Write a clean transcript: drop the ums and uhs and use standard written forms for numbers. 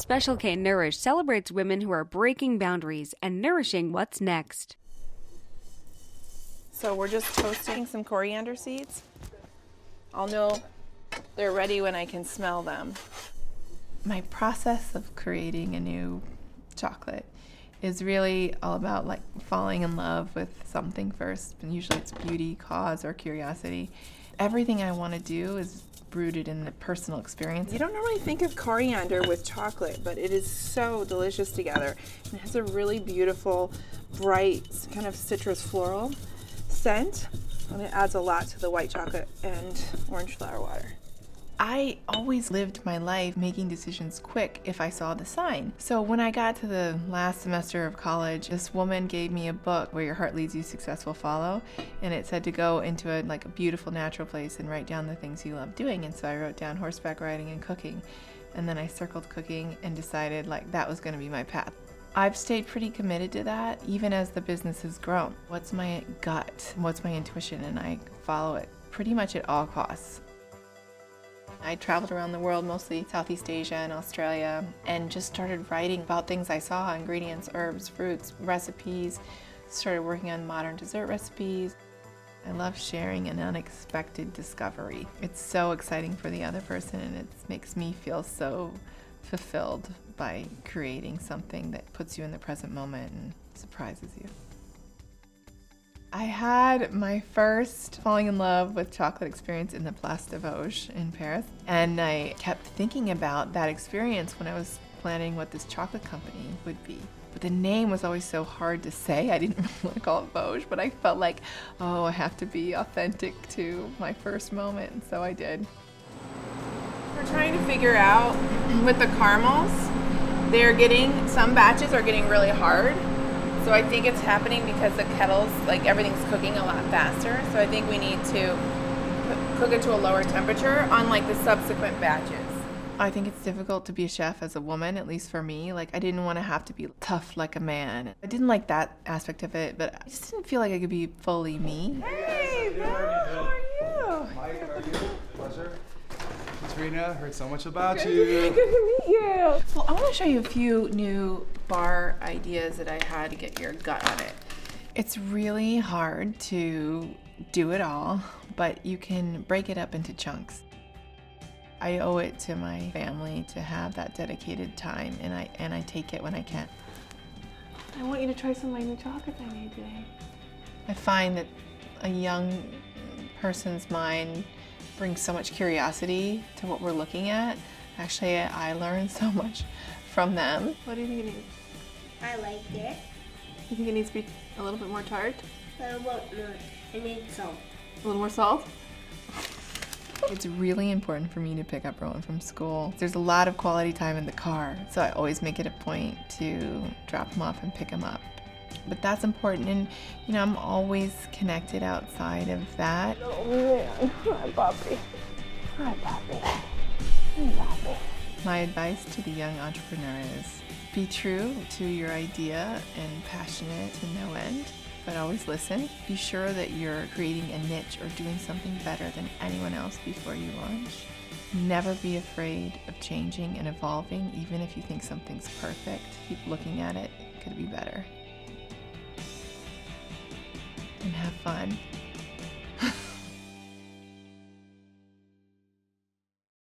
Special K Nourish celebrates women who are breaking boundaries and nourishing what's next. So we're just toasting some coriander seeds. I'll know they're ready when I can smell them. My process of creating a new chocolate is really all about like falling in love with something first. And usually it's beauty, cause, or curiosity. Everything I want to do is rooted in the personal experience. You don't normally think of coriander with chocolate, but it is so delicious together. It has a really beautiful, bright, kind of citrus floral scent, and it adds a lot to the white chocolate and orange flower water. I always lived my life making decisions quick if I saw the sign. So when I got to the last semester of college, this woman gave me a book, Where Your Heart Leads You, Success Will Follow, and it said to go into a beautiful natural place and write down the things you love doing. And so I wrote down horseback riding and cooking, and then I circled cooking and decided that was going to be my path. I've stayed pretty committed to that even as the business has grown. What's my gut? What's my intuition? And I follow it pretty much at all costs. I traveled around the world, mostly Southeast Asia and Australia, and just started writing about things I saw, ingredients, herbs, fruits, recipes, started working on modern dessert recipes. I love sharing an unexpected discovery. It's so exciting for the other person, and it makes me feel so fulfilled by creating something that puts you in the present moment and surprises you. I had my first falling in love with chocolate experience in the Place de Vosges in Paris, and I kept thinking about that experience when I was planning what this chocolate company would be. But the name was always so hard to say. I didn't really want to call it Vosges, but I felt like, I have to be authentic to my first moment, and so I did. We're trying to figure out with the caramels, some batches are getting really hard. So I think it's happening because the kettles, everything's cooking a lot faster. So I think we need to cook it to a lower temperature on the subsequent batches. I think it's difficult to be a chef as a woman, at least for me. I didn't want to have to be tough like a man. I didn't like that aspect of it, but I just didn't feel like I could be fully me. Hey, Bill, how are you? Mike, how are you? Pleasure. Katrina, heard so much about you. Good to meet you. Well, I want to show you a few new bar ideas that I had to get your gut on it. It's really hard to do it all, but you can break it up into chunks. I owe it to my family to have that dedicated time, and I take it when I can. I want you to try some of my new chocolates I made today. I find that a young person's mind brings so much curiosity to what we're looking at. Actually, I learned so much from them. What do you think it needs? I like it. You think it needs to be a little bit more tart? I want more. I need salt. A little more salt? It's really important for me to pick up Rowan from school. There's a lot of quality time in the car, so I always make it a point to drop him off and pick him up. But that's important, and I'm always connected outside of that. Oh man, hi Bobby. Hi Bobby. Hi Bobby. My advice to the young entrepreneur is be true to your idea and passionate to no end, but always listen. Be sure that you're creating a niche or doing something better than anyone else before you launch. Never be afraid of changing and evolving, even if you think something's perfect. Keep looking at it, it could be better. And have fun.